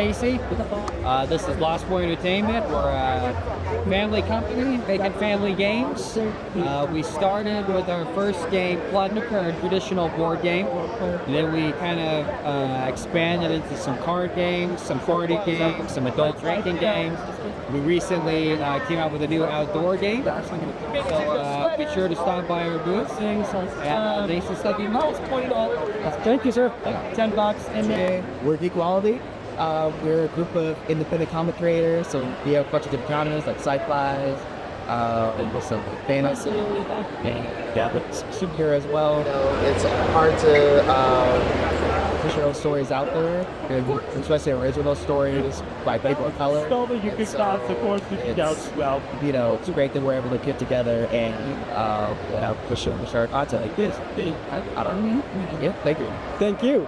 Casey. This is Lost Boy Entertainment. We're a family company making family games. We started with our first game, Plunder, a traditional board game. And then we kind of expanded into some card games, some party games, some adult drinking games. We recently came out with a new outdoor game. So be sure to stop by our booth. Thanks for stopping by. Thank you, sir. $10. And we're Equality. We're a group of independent comic creators, so we have a bunch of different genres like sci-fi, and some fantasy, superhero as well. You know, it's hard to push your own stories out there, especially original stories by people of color. You can start support as well. You know, it's great that we're able to get together and push our content like this. I don't know. Yeah, thank you. Thank you.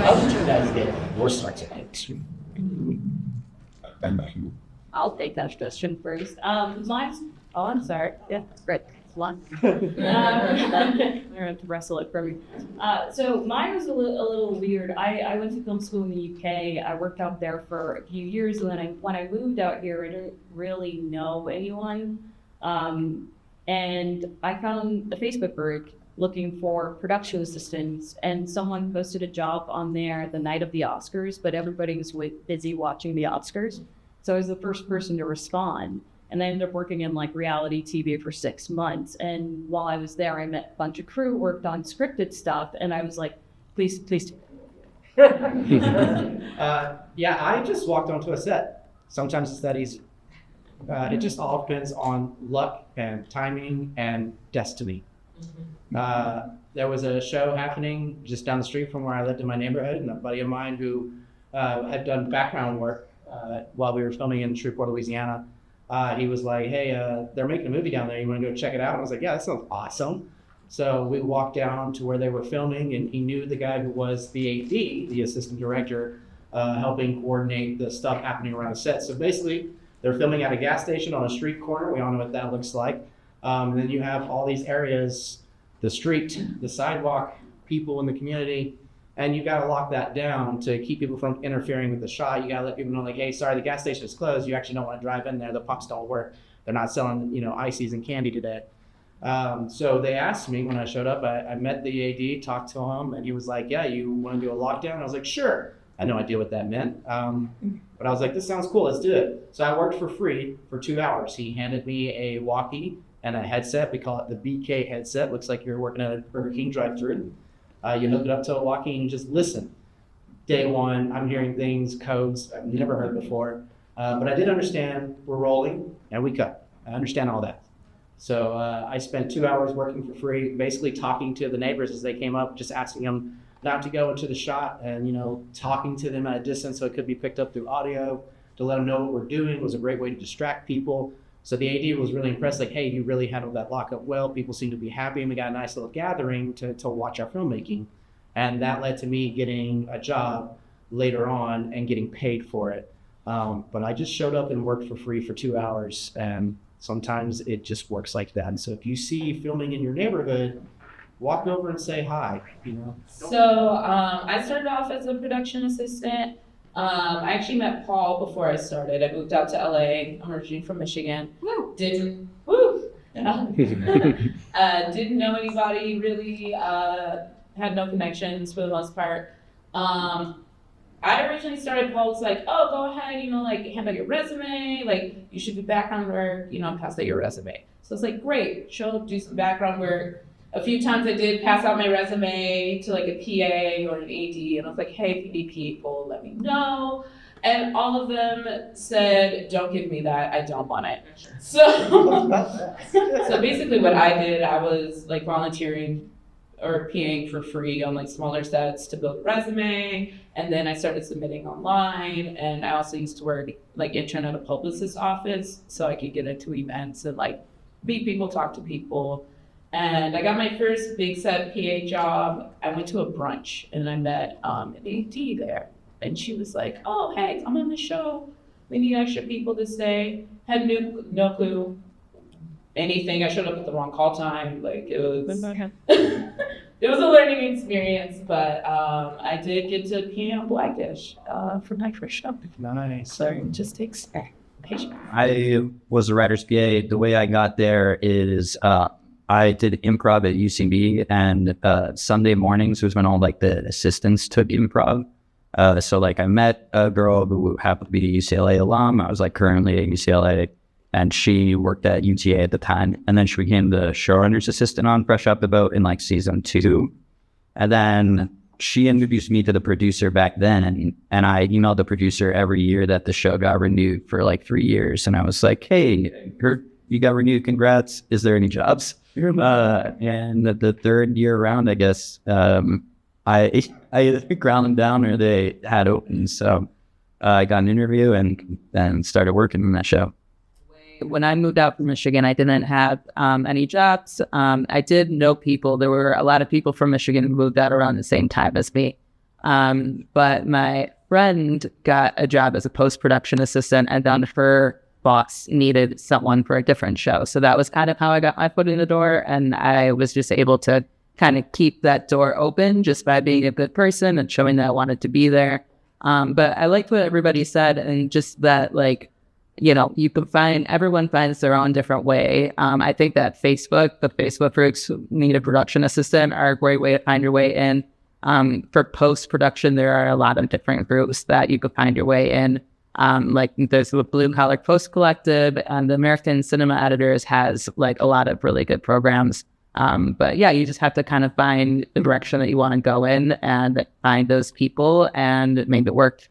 How did you guys get your start in it? I'll take that question first. Mine's, I'm sorry. Yeah, great. One. You're going to wrestle it for me. So mine was a little weird. I went to film school in the UK. I worked out there for a few years, and then when I moved out here, I didn't really know anyone. And I found a Facebook group looking for production assistants, and someone posted a job on there the night of the Oscars, but everybody was busy watching the Oscars. So I was the first person to respond. And I ended up working in like reality TV for 6 months. And while I was there, I met a bunch of crew, worked on scripted stuff, and I was like, please. Yeah, I just walked onto a set. Sometimes it's that easy. It just all depends on luck and timing and destiny. There was a show happening just down the street from where I lived in my neighborhood, and a buddy of mine who had done background work while we were filming in Shreveport, Louisiana. He was like, hey, they're making a movie down there. You want to go check it out? And I was like, yeah, that sounds awesome. So we walked down to where they were filming, and he knew the guy who was the AD, the assistant director, helping coordinate the stuff happening around the set. So basically, they're filming at a gas station on a street corner. We all know what that looks like. And then you have all these areas, the street, the sidewalk, people in the community, and you got to lock that down to keep people from interfering with the shot. You got to let people know, like, hey, sorry, the gas station is closed. You actually don't want to drive in there. The pumps don't work. They're not selling, ices and candy today. So they asked me when I showed up. I met the AD, talked to him, and he was like, yeah, you want to do a lockdown? I was like, sure. I had no idea what that meant. But I was like, this sounds cool. Let's do it. So I worked for free for 2 hours. He handed me a walkie and a headset. We call it the BK headset. Looks like you're working at a Burger King drive-thru. You hook it up to a walkie and you just listen. Day one, I'm hearing things, codes I've never heard before. But I did understand we're rolling and we cut. I understand all that. So I spent 2 hours working for free, basically talking to the neighbors as they came up, just asking them not to go into the shot and, talking to them at a distance so it could be picked up through audio to let them know what we're doing. It was a great way to distract people. So the AD was really impressed, like, hey, you really handled that lockup well. People seem to be happy, and we got a nice little gathering to watch our filmmaking. And that led to me getting a job later on and getting paid for it. But I just showed up and worked for free for 2 hours, and sometimes it just works like that. And so if you see filming in your neighborhood, walk over and say hi, So I started off as a production assistant. I actually met Paul before I started. I moved out to LA. I'm originally from Michigan. Didn't know anybody really, had no connections for the most part. I originally started, Paul was like, oh, go ahead, hand out your resume, you should do background work, pass out your resume. So it's like, great, show up, do some background work. A few times I did pass out my resume to a PA or an AD, and I was like, hey, if you need people, let me know. And all of them said, don't give me that, I don't want it. So basically what I did, I was volunteering or PAing for free on smaller sets to build a resume. And then I started submitting online, and I also used to work intern at a publicist's office so I could get into events and meet people, talk to people. And I got my first big set PA job. I went to a brunch and I met an AD there. And she was like, oh, hey, come on the show. We need extra people to stay. Had no clue anything. I showed up at the wrong call time. It was it was a learning experience, but I did get to PA on Blackish for my first show. Nice. So it just takes patience. I was a writer's PA. The way I got there is I did improv at UCB, and Sunday mornings was when all the assistants took improv. So I met a girl who happened to be a UCLA alum. I was currently at UCLA, and she worked at UTA at the time. And then she became the showrunner's assistant on Fresh Up the Boat in season 2. And then she introduced me to the producer back then, and I emailed the producer every year that the show got renewed for 3 years. And I was like, hey, heard you got renewed, congrats. Is there any jobs? And the third year around, I guess, I either ground them down or they had open. So I got an interview and then started working on that show. when I moved out from Michigan, I didn't have any jobs. I did know people. There were a lot of people from Michigan who moved out around the same time as me. But my friend got a job as a post-production assistant, and then her boss needed someone for a different show. So that was kind of how I got my foot in the door, and I was just able to kind of keep that door open just by being a good person and showing that I wanted to be there. But I liked what everybody said, and just that, like, you know, you can everyone finds their own different way. I think that the Facebook groups who need a production assistant are a great way to find your way in. For post-production, there are a lot of different groups that you could find your way in. Like there's the Blue Collar Post Collective, and the American Cinema Editors has like a lot of really good programs. But yeah, you just have to kind of find the direction that you want to go in and find those people and make it work.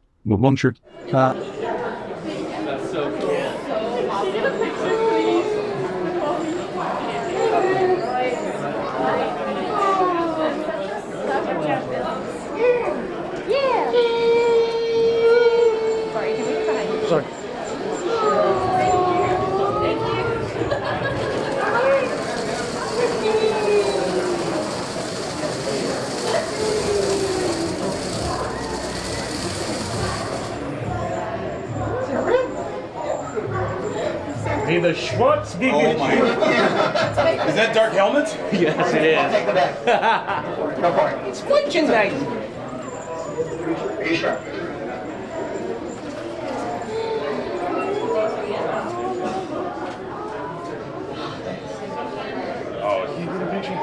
Hey, the Schwartz gig. Oh my. Is that Dark Helmet? Yes, it is. Take the back. Go for it. It's flinching nice. Oh, can you get a picture?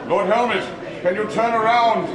Lord Helmet, can you turn around?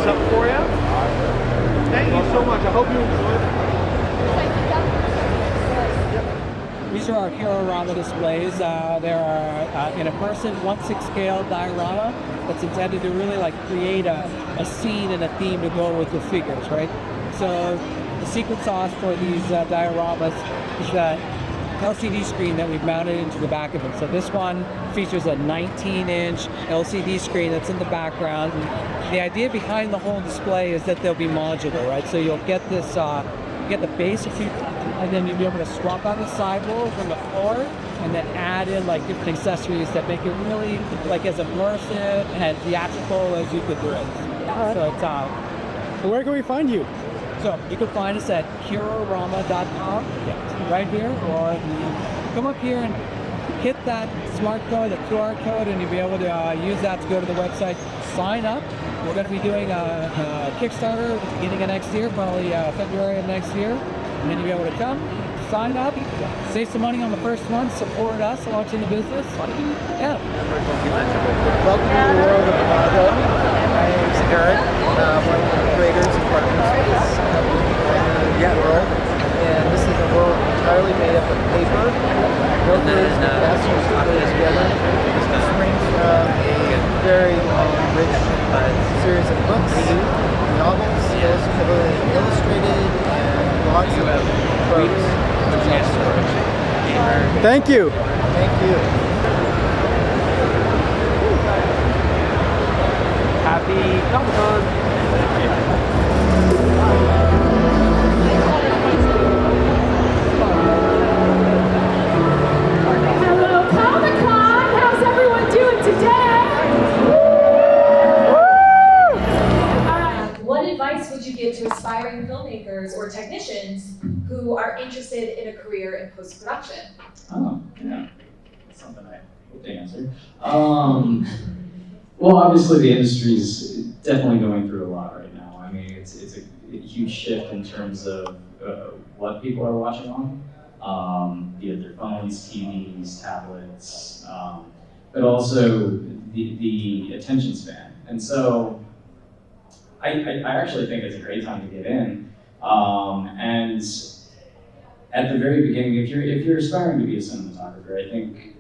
something for you. Thank you so much. I hope you enjoyed it. These are our Hero-Rama displays. They're an immersive 1/6 scale diorama that's intended to really like create a scene and a theme to go with the figures, right? So the secret sauce for these dioramas is that LCD screen that we've mounted into the back of it. So this one features a 19-inch LCD screen that's in the background. And the idea behind the whole display is that they'll be modular, right? So you'll get this, get the base if you, and then you'll be able to swap out the sidewalls and the floor, and then add in like different accessories that make it really like as immersive and theatrical as you could do it. So it's Where can we find you? So you can find us at herorama.com, right here, or come up here and hit that smart code, the QR code, and you'll be able to use that to go to the website, sign up. We're going to be doing a Kickstarter at the beginning of next year, probably February of next year, and then you'll be able to come, sign up, save some money on the first one, support us, launching the business. Yeah. Welcome to the world of Imago. My name is Eric. I'm one of the creators and partners of this world. And this is a world entirely made up of paper. Brokers and investors put it together. This springs from a very long, rich series of books, novels, most heavily illustrated, and lots of prose. Thank you. Thank you. Happy Comic-Con. Hello, Comic-Con! How's everyone doing today? What advice would you give to aspiring filmmakers or technicians who are interested in a career in post-production? Oh, yeah. That's something I hope to answer. Well, obviously the industry is definitely going through a lot right now. I mean, it's a huge shift in terms of what people are watching on, be it their phones, TVs, tablets, but also the attention span. And so I actually think it's a great time to get in. And at the very beginning, if you're aspiring to be a cinematographer, I think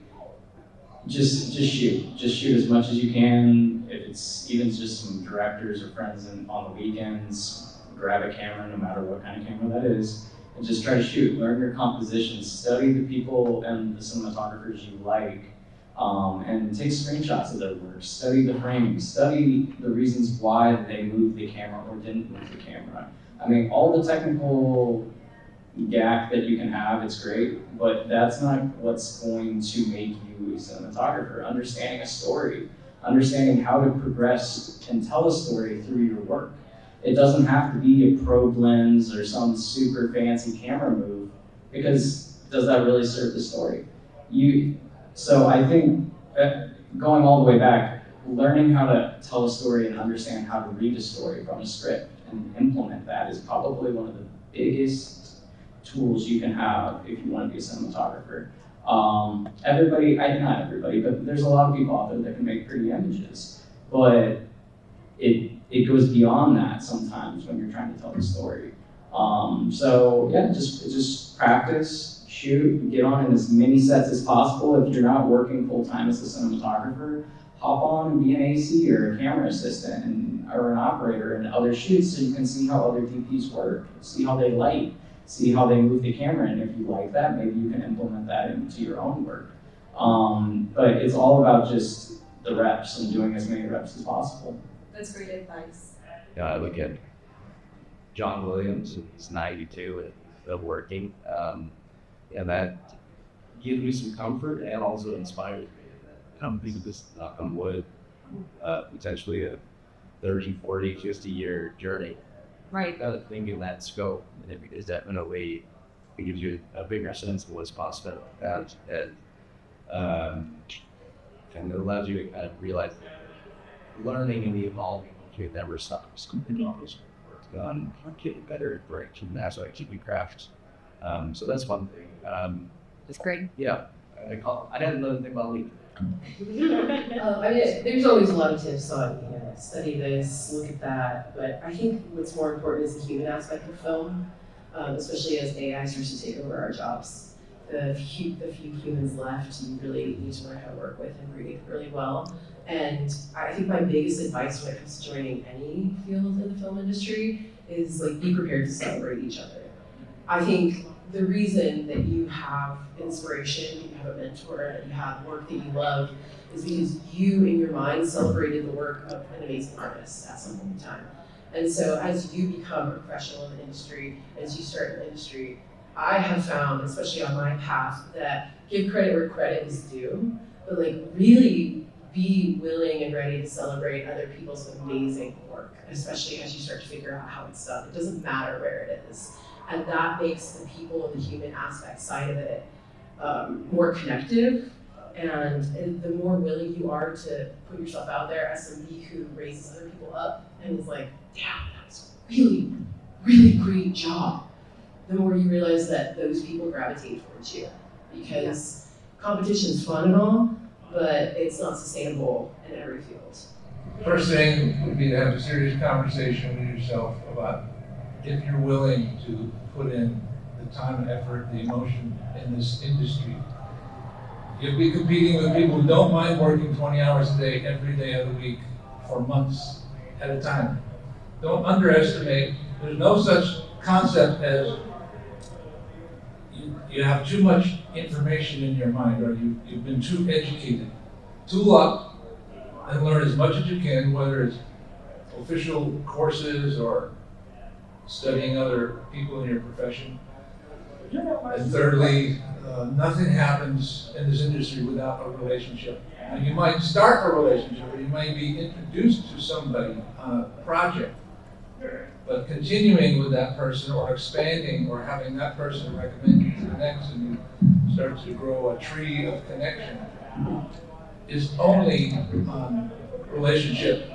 just shoot as much as you can. If it's even just some directors or friends on the weekends, grab a camera, no matter what kind of camera that is, and just try to shoot. Learn your composition, study the people and the cinematographers you like, and take screenshots of their work. Study the frames, study the reasons why they moved the camera or didn't move the camera. I mean, all the technical gack that you can have, it's great, but that's not what's going to make you a cinematographer. Understanding a story, understanding how to progress and tell a story through your work. It doesn't have to be a probe lens or some super fancy camera move, because does that really serve the story? So I think going all the way back, learning how to tell a story and understand how to read a story from a script and implement that is probably one of the biggest tools you can have if you want to be a cinematographer. Not everybody, but there's a lot of people out there that can make pretty images, but it goes beyond that sometimes when you're trying to tell the story. So yeah, just practice, shoot, get on in as many sets as possible. If you're not working full time as a cinematographer, hop on and be an AC or a camera assistant or an operator in other shoots so you can see how other DPs work, see how they light, see how they move the camera, and if you like that, maybe you can implement that into your own work. But it's all about just the reps and doing as many reps as possible. That's great advice. Yeah, I look at John Williams, who's 92 and still working, and that gives me some comfort and also inspires me. I'm thinking this, knock on wood, potentially a 30, 40, 50 year journey. Right. Thinking that scope, and it is definitely, it gives you a bigger sense of what's possible, and it allows you to kind of realize learning and evolving never stops. It's gone, I'm getting better at breaks, and that's why I keep crafts. So that's one thing. That's great. Yeah, I had another thing about lead. I mean, there's always a lot of tips on, study this, look at that, but I think what's more important is the human aspect of film, especially as AI starts to take over our jobs. The few humans left, you really need to learn how to work with and breathe really well. And I think my biggest advice when it comes to joining any field in the film industry is be prepared to celebrate each other. I think the reason that you have inspiration, you have a mentor, and you have work that you love is because you, in your mind, celebrated the work of an amazing artist at some point in time. And so as you become a professional in the industry, as you start in the industry, I have found, especially on my path, that give credit where credit is due, but really be willing and ready to celebrate other people's amazing work, especially as you start to figure out how it's done. It doesn't matter where it is. And that makes the people and the human aspect side of it more connective. And the more willing you are to put yourself out there as somebody who raises other people up and is like, damn, that was a really, really great job, the more you realize that those people gravitate towards you. Because competition's fun and all, but it's not sustainable in every field. First thing would be to have a serious conversation with yourself about if you're willing to put in the time and effort, the emotion in this industry. You'll be competing with people who don't mind working 20 hours a day, every day of the week, for months at a time. Don't underestimate, there's no such concept as you have too much information in your mind, or you've been too educated. Tool up and learn as much as you can, whether it's official courses or studying other people in your profession. And thirdly, nothing happens in this industry without a relationship. Now, you might start a relationship, or you might be introduced to somebody on a project, but continuing with that person, or expanding, or having that person recommend you to the next, and you start to grow a tree of connection, is only relationship.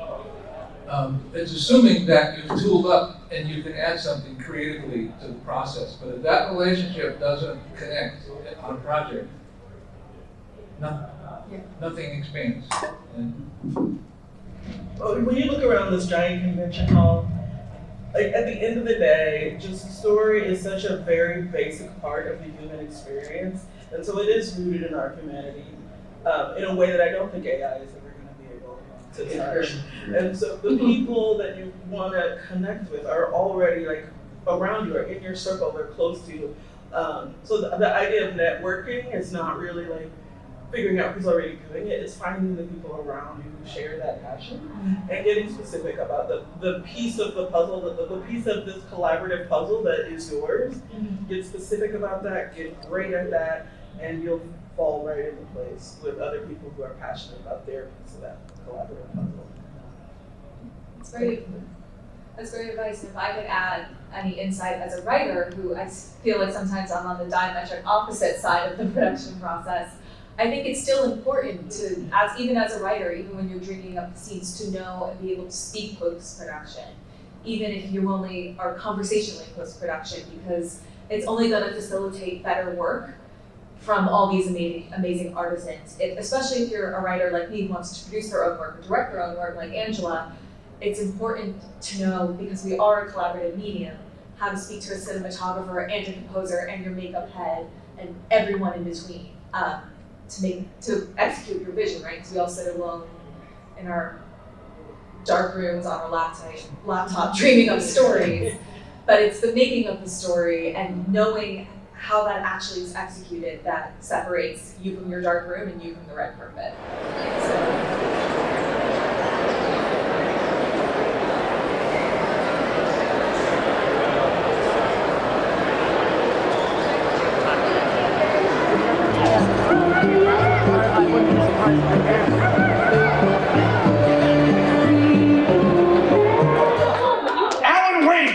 It's assuming that you've tooled up and you can add something creatively to the process. But if that relationship doesn't connect on a project, nothing expands. When you look around this giant convention hall, at the end of the day, just story is such a very basic part of the human experience. And so it is rooted in our humanity in a way that I don't think AI is ever going to be able to touch. And so the people that you want to connect with are already around you, or in your circle, they're close to you. So the idea of networking is not really figuring out who's already doing it. It's finding the people around you who share that passion and getting specific about the piece of the puzzle, the piece of this collaborative puzzle that is yours. Get specific about that, get great at that, and you'll fall right into place with other people who are passionate about their piece of that collaborative puzzle. That's great advice. And if I could add any insight as a writer, who I feel like sometimes I'm on the diametric opposite side of the production process, I think it's still important to, even as a writer, even when you're dreaming up the scenes, to know and be able to speak post-production, even if you only are conversationally post-production, because it's only going to facilitate better work from all these amazing artisans. Especially if you're a writer like me who wants to produce their own work or direct their own work like Angela, it's important to know, because we are a collaborative medium, how to speak to a cinematographer and a composer and your makeup head and everyone in between to execute your vision, right? Because we all sit alone in our dark rooms on our laptop dreaming up stories. But it's the making of the story and knowing how that actually is executed that separates you from your dark room and you from the red carpet. Alan Wake!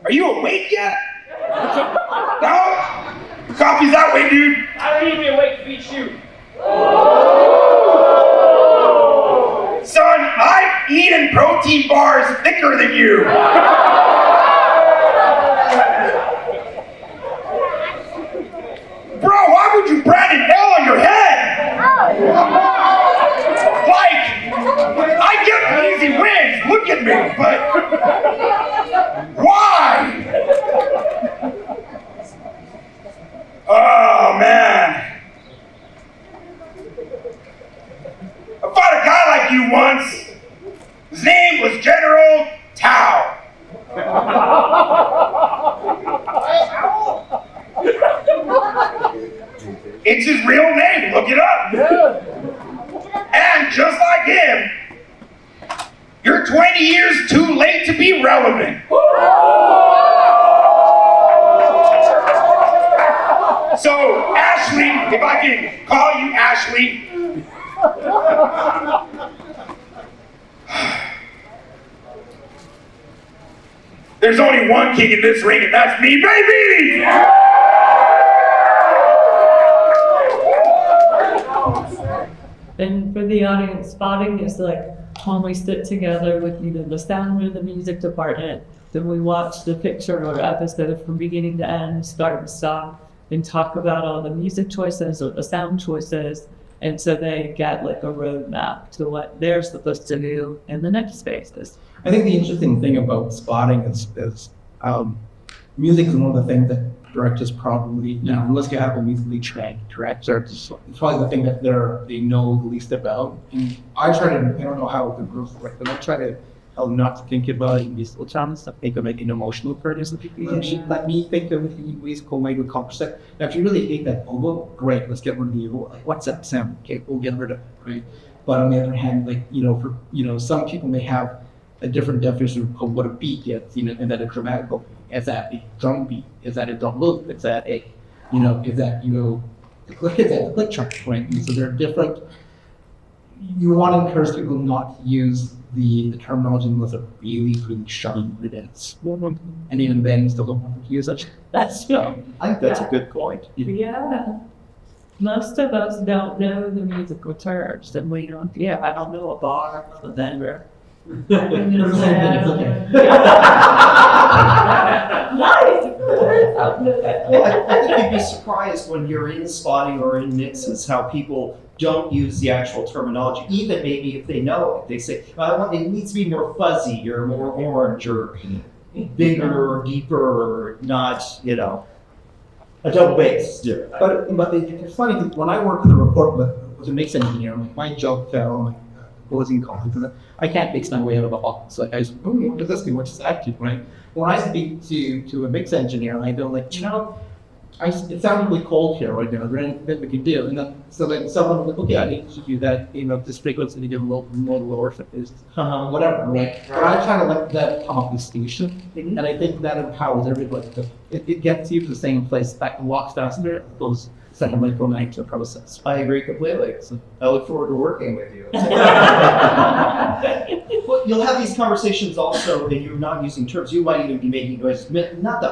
Are you awake yet? No? Coffee's that way, dude. I don't need to be awake to beat you. Son, I've eaten protein bars thicker than you. Bro, why would you brand an L on your head? is, look at me, but why? Oh, man. I fought a guy like you once. His name was General Tao. It's his real name, look it up. And just like him, you're 20 years too late to be relevant. So, Ashley, if I can call you Ashley. There's only one king in this ring, and that's me, baby! And for the audience, spotting is like when we sit together with either the sound or the music department, then we watch the picture or episode from beginning to end, start to stop, and talk about all the music choices or the sound choices. And so they get like a roadmap to what they're supposed to do in the next phases. I think the interesting thing about spotting is music is one of the things that directors probably, unless you have a musically trained director, it's probably the thing that they know the least about. And I don't know how the group works, but I try to help not to think about musical channels, I think of like an emotional purchase of people. Let me think of musical maybe concept. Now, if you really hate that oboe, great, let's get rid of the oboe. Like, what's that sound? Okay, we'll get rid of it, right? But on the other hand, like, some people may have a different definition of what a beat is, and that a dramatic beat. Is that a drum beat? Is that a drum loop? Is that a, is that, the click chart, right? And so they're different. You want to encourage people not to use the terminology unless they're really sharp with it. And even then, still don't want to use it. I think that's a good point. Yeah. Most of us don't know the musical terms, and I don't know a bar other than Well, I think you'd be surprised when you're in spotting or in mixes how people don't use the actual terminology, even maybe if they know it. They say, it needs to be more fuzzy or more orange or bigger or deeper or not, a double bass. Yeah. But it's funny, when I work with a report with a mix engineer, my job fell, closing comments, I can't mix my way out of a box. So I just, what does this do? What's this actually, right? When I speak to a mix engineer, I go like, it sounds really cold here right now. Is there anything we can do? And then someone will be like, okay, I need to do that. This frequency to get a little more lower, whatever, right? But I try to let that come up the station, and I think that empowers everybody. It gets you to the same place that walks faster. Those second micro to process. I agree completely. So I look forward to working with you. Well, you'll have these conversations also, and you're not using terms. You might even be making noises, not the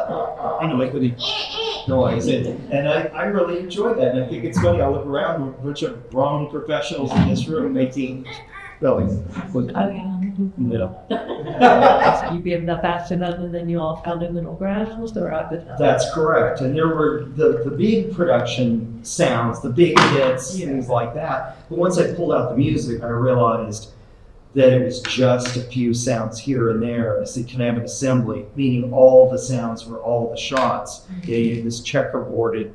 noise. And I really enjoy that. And I think it's funny. I look around, a bunch of grown professionals in this room making bellies. You give enough action other than you all found in middle graduals or That's correct. And there were the big production sounds, the big hits, things like that. But once I pulled out the music, I realized that it was just a few sounds here and there. I said, can I have an assembly? Meaning all the sounds for all the shots in this checkerboarded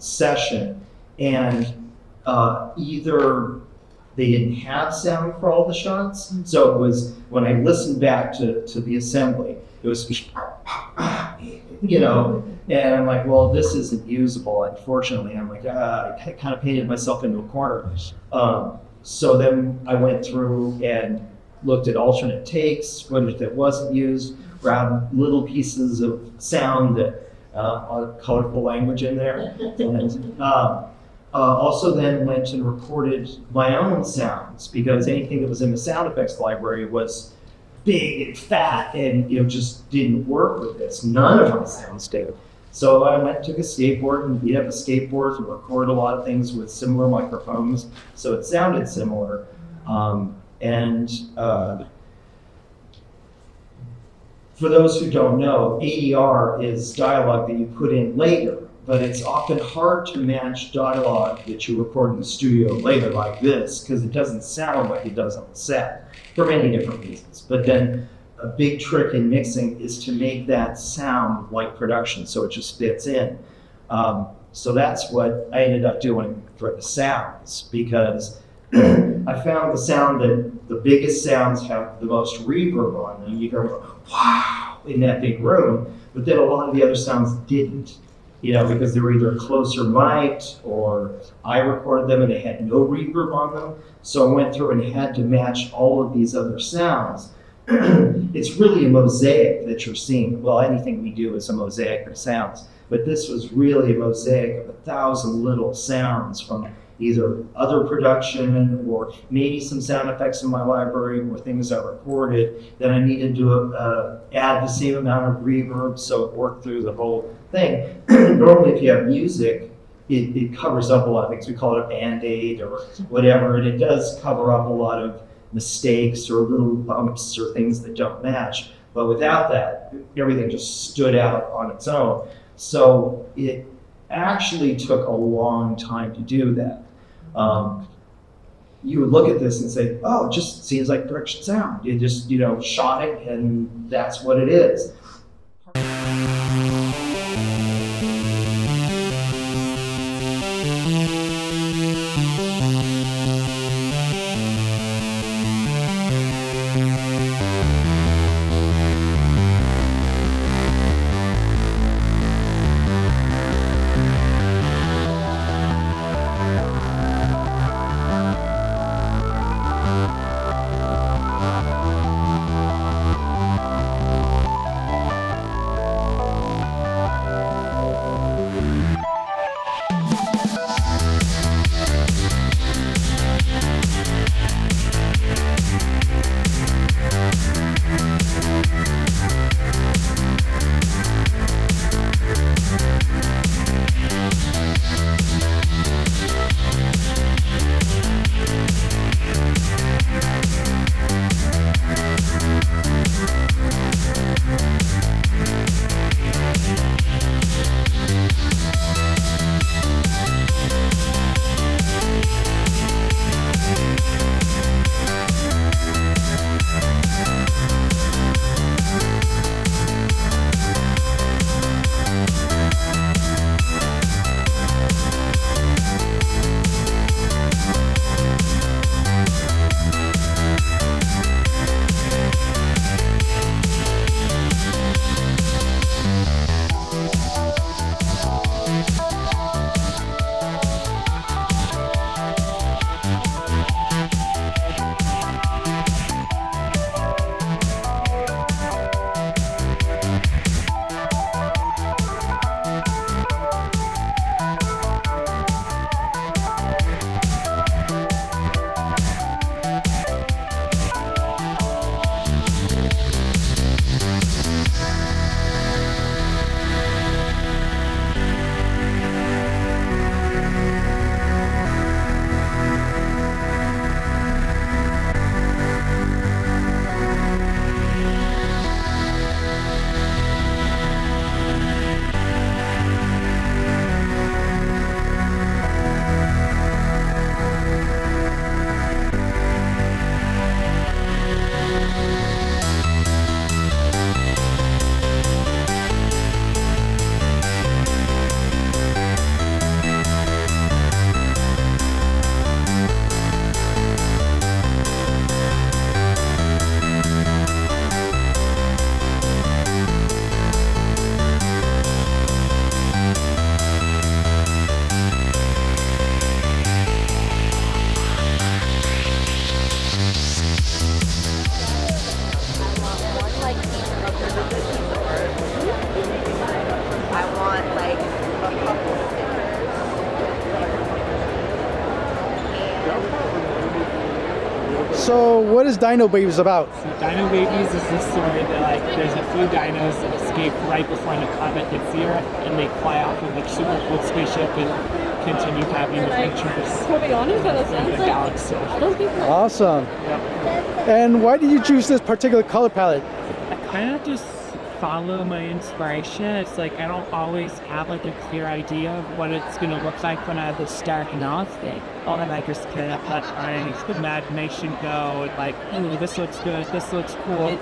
session. And either they didn't have sound for all the shots. So it was, when I listened back to the assembly, it was, and I'm like, well, this isn't usable, unfortunately. I'm like, I kind of painted myself into a corner. So then I went through and looked at alternate takes, what that wasn't used, grabbed little pieces of sound that colorful language in there. And, also then went and recorded my own sounds, because anything that was in the sound effects library was big and fat and just didn't work with this. None of my sounds did. So I went and took a skateboard and beat up a skateboard and recorded a lot of things with similar microphones, so it sounded similar. For those who don't know, ADR is dialogue that you put in later. but it's often hard to match dialogue that you record in the studio later like this, because it doesn't sound like it does on the set, for many different reasons. But then a big trick in mixing is to make that sound like production, so it just fits in. So that's what I ended up doing for the sounds, because I found the sound that the biggest sounds have the most reverb on them. You go, wow, in that big room, but then a lot of the other sounds didn't, because they were either closer mic'd or I recorded them and they had no reverb on them. So I went through and had to match all of these other sounds. It's really a mosaic that you're seeing. Well, anything we do is a mosaic of sounds, but this was really a mosaic of 1,000 little sounds from either other production or maybe some sound effects in my library or things I recorded that I needed to add the same amount of reverb so it worked through the whole thing. Normally if you have music, it covers up a lot of things. We call it a Band-Aid or whatever, and it does cover up a lot of mistakes or little bumps or things that don't match. But without that, everything just stood out on its own. So it actually took a long time to do that. You would look at this and say, oh, it just seems like production sound. You just, shot it and that's what it is. So what is Dino Babies about? So Dino Babies is this story that there's a few dinos that escape right before the comet hits the Earth, and they fly off with super cool spaceship and continue having adventures through the galaxy. Awesome. And why did you choose this particular color palette? I kind of just follow my inspiration. It's like I don't always have like a clear idea of what it's gonna look like when I have this starting off thing. All that I just kind of let my imagination go and like, oh, this looks good, this looks cool,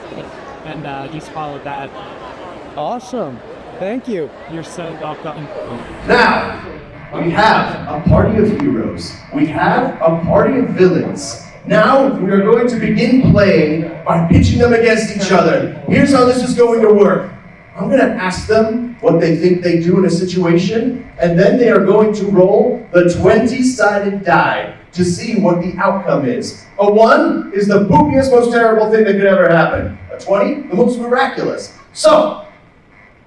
and just follow that. Awesome. Thank you. You're so welcome. Now, we have a party of heroes. We have a party of villains. Now, we are going to begin playing by pitching them against each other. Here's how this is going to work. I'm going to ask them what they think they do in a situation, and then they are going to roll the 20-sided die to see what the outcome is. A 1 is the poopiest, most terrible thing that could ever happen. A 20, the most miraculous. So,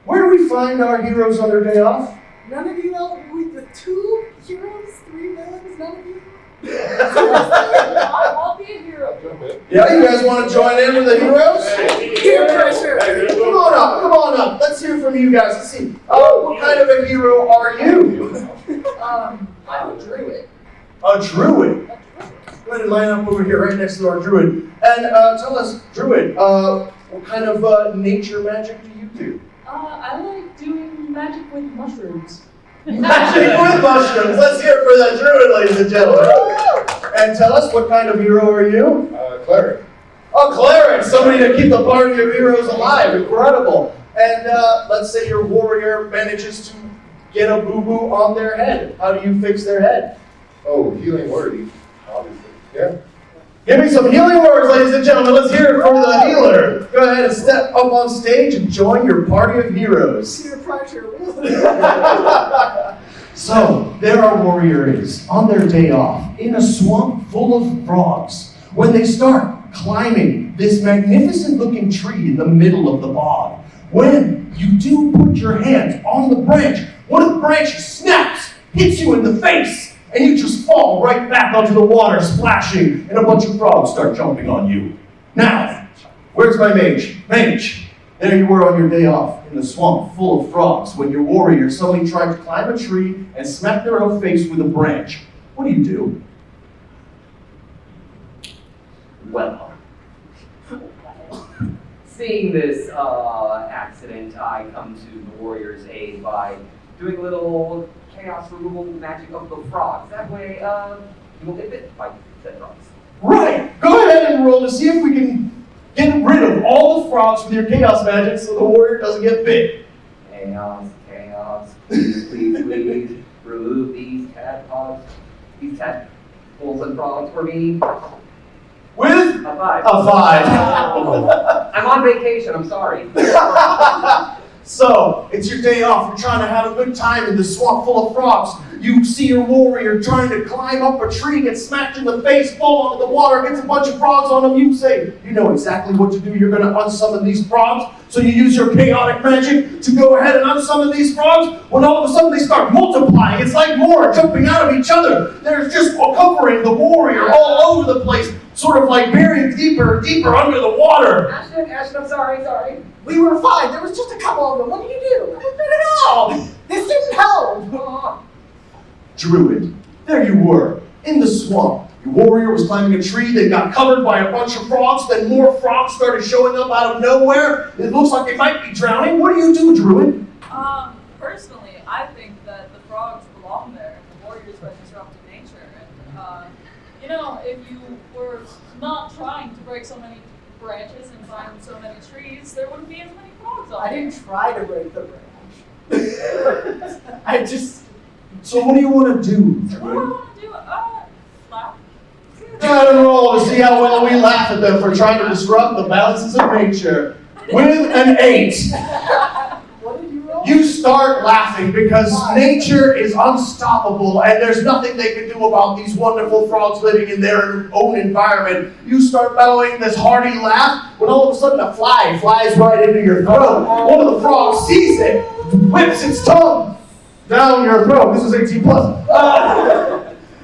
where do we find our heroes on their day off? None of you know with the 2 heroes, 3 villains, none of you? I'll be a hero. Yeah, you guys want to join in with the heroes? Peer pressure. Come on up. Let's hear from you guys. Let's see. Oh, what kind of a hero are you? I'm a druid. A druid. Go ahead and line up over here right next to our druid. And tell us, druid, what kind of nature magic do you do? I like doing magic with mushrooms. Magic with mushrooms. Let's hear it for that druid, ladies and gentlemen. And tell us, what kind of hero are you? Cleric. A cleric, somebody to keep the party of heroes alive. Incredible. And let's say your warrior manages to get a boo-boo on their head. How do you fix their head? Oh, healing word, obviously. Yeah. Give me some healing words, ladies and gentlemen. Let's hear it for the healer. Go ahead and step up on stage and join your party of heroes. Peer pressure. So, there our warrior is, on their day off, in a swamp full of frogs, when they start climbing this magnificent-looking tree in the middle of the bog. When you do put your hands on the branch, one of the branches snaps, hits you in the face, and you just fall right back onto the water, splashing, and a bunch of frogs start jumping on you. Now, where's my mage? Mage! There you were on your day off, in the swamp full of frogs, when your warrior suddenly tried to climb a tree and smack their own face with a branch. What do? Well, seeing this accident, I come to the warrior's aid by doing a little chaos removal magic of the frogs. That way, you won't get bit by said frogs. Right! Go ahead and roll to see if we can get rid of all the frogs with your chaos magic so the warrior doesn't get bit. Chaos, please, please, remove these tadpoles and frogs for me. With? A 5. A 5. I'm on vacation, I'm sorry. So, it's your day off, you're trying to have a good time in the swamp full of frogs. You see your warrior trying to climb up a tree, get smacked in the face, fall into the water, gets a bunch of frogs on him. You say, you know exactly what to do. You're going to unsummon these frogs. So you use your chaotic magic to go ahead and unsummon these frogs. When all of a sudden they start multiplying, it's like more jumping out of each other. They're just covering the warrior all over the place, sort of like buried deeper and deeper under the water. Ashton, I'm sorry. We were fine. There was just a couple of them. What did you do? Nothing at all. This didn't help. Druid, there you were, in the swamp. Your warrior was climbing a tree, they got covered by a bunch of frogs, then more frogs started showing up out of nowhere. It looks like they might be drowning. What do you do, Druid? Personally, I think that the frogs belong there, and the warriors by disrupting nature. And, if you were not trying to break so many branches and climb so many trees, there wouldn't be as many frogs on I there. didn't try to break the branch. I just... So what do you want to do, What do I Druid? want to do? Laugh. Go ahead and roll to see how well we laugh at them for trying to disrupt the balances of nature. With an 8. What did you roll? You start laughing because nature is unstoppable and there's nothing they can do about these wonderful frogs living in their own environment. You start bellowing this hearty laugh when all of a sudden a fly flies right into your throat. One of the frogs sees it, whips its tongue down your throat. This is 18 plus.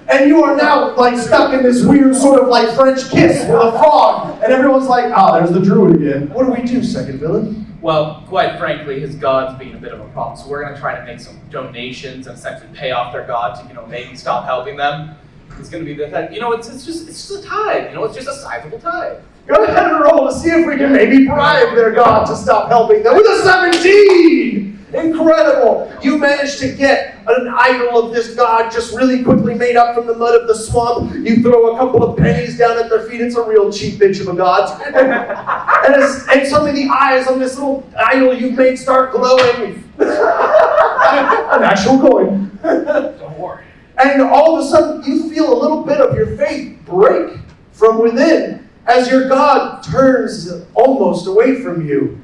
And you are now like stuck in this weird sort of like French kiss with a frog. And everyone's like, there's the druid again. What do we do, second villain? Well, quite frankly, his god's being a bit of a problem, so we're going to try to make some donations and essentially pay off their god to, maybe stop helping them. It's going to be the fact, it's just a tithe, it's just a sizable tithe. Go ahead and roll to see if we can maybe bribe their god to stop helping them with a 17! Incredible! You managed to get an idol of this god just really quickly made up from the mud of the swamp. You throw a couple of pennies down at their feet. It's a real cheap bitch of a god. And suddenly the eyes on this little idol you've made start glowing. An actual coin. Don't worry. And all of a sudden you feel a little bit of your faith break from within as your god turns almost away from you.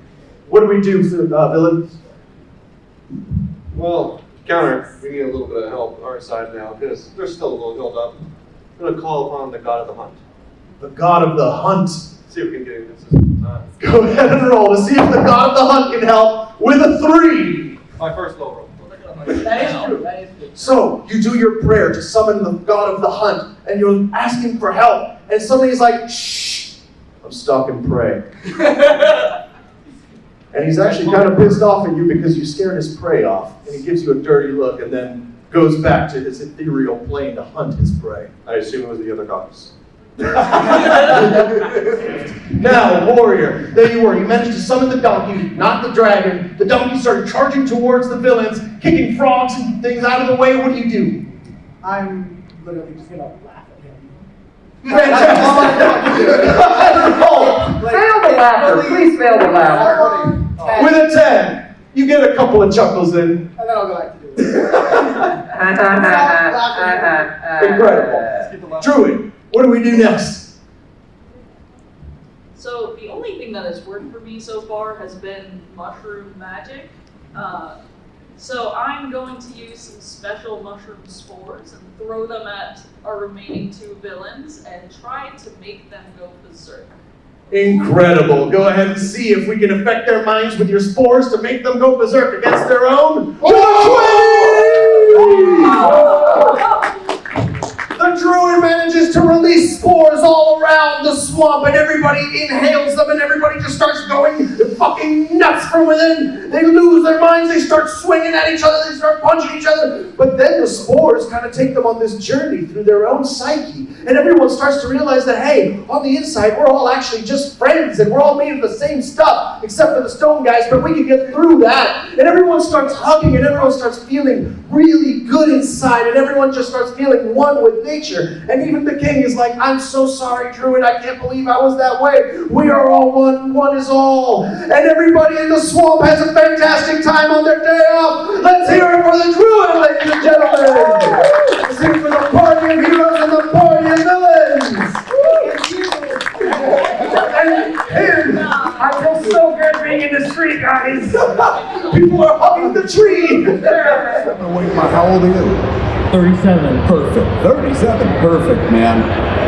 What do we do, villains? Well, counter, we need a little bit of help on our side now, because they're still a little held up. I'm going to call upon the god of the hunt. The god of the hunt. See if we can get a consistent time. Go ahead and roll to see if the god of the hunt can help with a 3. My first low roll. That is true. That is true. So you do your prayer to summon the god of the hunt, and you're asking for help, and somebody's like, shh, I'm stuck and pray. And he's actually kind of pissed off at you because you scared his prey off, and he gives you a dirty look and then goes back to his ethereal plane to hunt his prey. I assume it was the other gods. Now, warrior, there you were. You managed to summon the donkey, not the dragon. The donkey started charging towards the villains, kicking frogs and things out of the way. What do? I'm literally just gonna laugh at him. Fail the laughter. Please fail the laughter. With a 10, you get a couple of chuckles in. And then I'll go back to do it. Incredible. Druid, what do we do next? So the only thing that has worked for me so far has been mushroom magic. So I'm going to use some special mushroom spores and throw them at our remaining 2 villains and try to make them go berserk. Incredible. Go ahead and see if we can affect their minds with your spores to make them go berserk against their own. The druid manages to release spores all around the swamp, and everybody inhales them, and everybody just starts going fucking nuts from within. They lose their minds, they start swinging at each other, they start punching each other. But then the spores kind of take them on this journey through their own psyche, and everyone starts to realize that, hey, on the inside, we're all actually just friends, and we're all made of the same stuff, except for the stone guys, but we can get through that. And everyone starts hugging, and everyone starts feeling really good inside, and everyone just starts feeling one with nature. And even the king is like, I'm so sorry, Druid, I can't believe I was that way. We are all one, one is all. And everybody in the swamp has a fantastic time on their day off. Let's hear it for the Druid, ladies and gentlemen. Let's hear it for the party of heroes and the party of villains. And I feel so good being in the street, guys. People are hugging the tree. How old are you? 37. Perfect. 37. Perfect, man.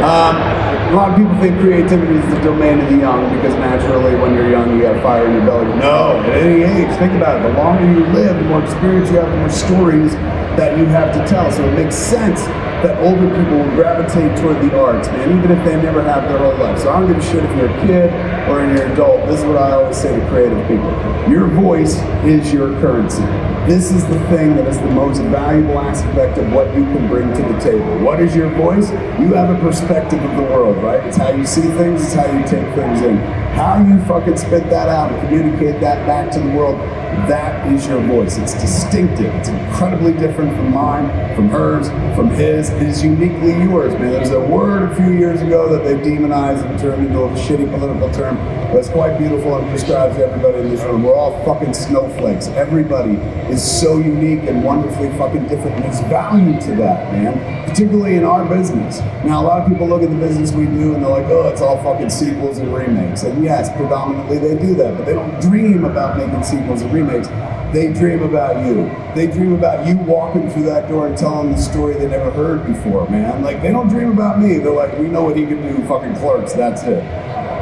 A lot of people think creativity is the domain of the young because naturally when you're young you got fire in your belly. No, at any age, think about it. The longer you live, the more experience you have, the more stories that you have to tell. So it makes sense that older people will gravitate toward the arts, man, even if they never have their whole life. So I don't give a shit if you're a kid or you're an adult. This is what I always say to creative people. Your voice is your currency. This is the thing that is the most valuable aspect of what you can bring to the table. What is your voice? You have a perspective of the world, right? It's how you see things, it's how you take things in. How you fucking spit that out and communicate that back to the world, that is your voice. It's distinctive. It's incredibly different from mine, from hers, from his. It is uniquely yours, man. There's a word a few years ago that they demonized and turned into a shitty political term, but it's quite beautiful and describes everybody in this room. We're all fucking snowflakes. Everybody is so unique and wonderfully fucking different, and there's value to that, man, particularly in our business. Now, a lot of people look at the business we do and they're like, oh, it's all fucking sequels and remakes. And yes, predominantly they do that, but they don't dream about making sequels and remakes. They dream about you. They dream about you walking through that door and telling the story they never heard before, man. Like, they don't dream about me. They're like, we know what he can do, fucking Clerks, that's it.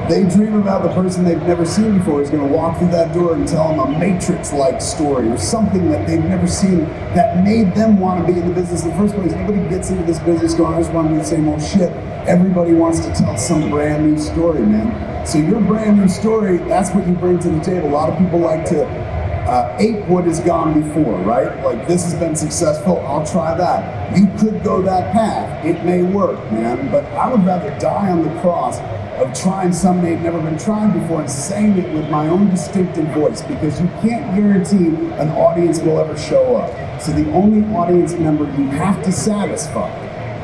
They dream about the person they've never seen before who's going to walk through that door and tell them a Matrix-like story or something that they've never seen that made them want to be in the business in the first place. Nobody gets into this business going, I just want to do the same old shit. Everybody wants to tell some brand new story, man. So your brand new story, that's what you bring to the table. A lot of people like to ape what has gone before, right? Like, this has been successful, I'll try that. You could go that path. It may work, man, but I would rather die on the cross of trying something they've never been tried before and saying it with my own distinctive voice, because you can't guarantee an audience will ever show up. So the only audience member you have to satisfy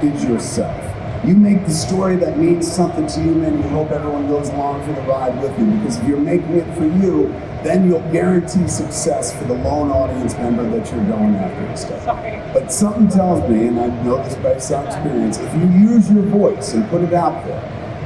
is yourself. You make the story that means something to you, man. You hope everyone goes along for the ride with you, because if you're making it for you, then you'll guarantee success for the lone audience member that you're going after and stuff. But something tells me, and I know this by some experience, if you use your voice and put it out there,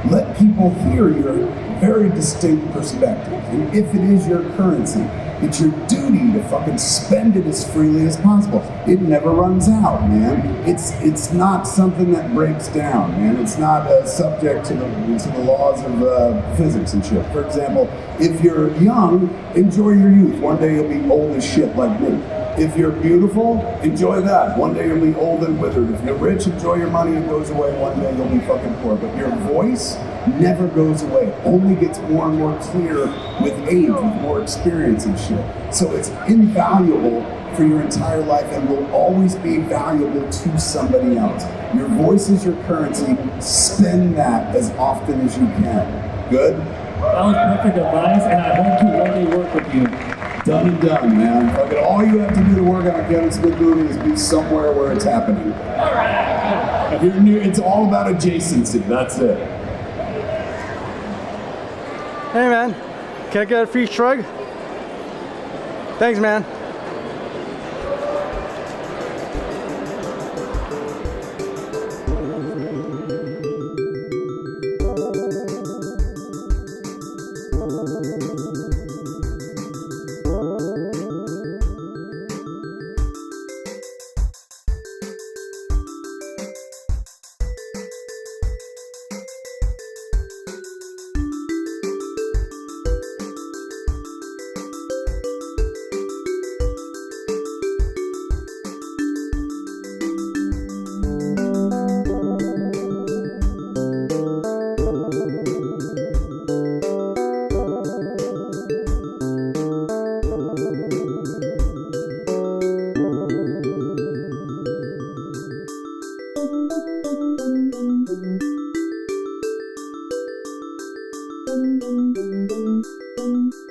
let people hear your very distinct perspective. And if it is your currency, it's your duty to fucking spend it as freely as possible. It never runs out, man. It's not something that breaks down, man. It's not subject to the laws of physics and shit. For example, if you're young, enjoy your youth. One day you'll be old as shit like me. If you're beautiful, enjoy that. One day you'll be old and withered. If you're rich, enjoy your money. It goes away. One day you'll be fucking poor. But your voice never goes away. It only gets more and more clear with age, with more experience and shit. So it's invaluable for your entire life and will always be valuable to somebody else. Your voice is your currency. Spend that as often as you can. Good? That was perfect advice, and I hope to one day work with you. Done and done, man. Fucking all you have to do to work on a Kevin Smith movie is be somewhere where it's happening. If you're new, it's all about adjacency. That's it. Hey man, can I get a free shrug? Thanks, man. Dun, dun, dun, dun, dun.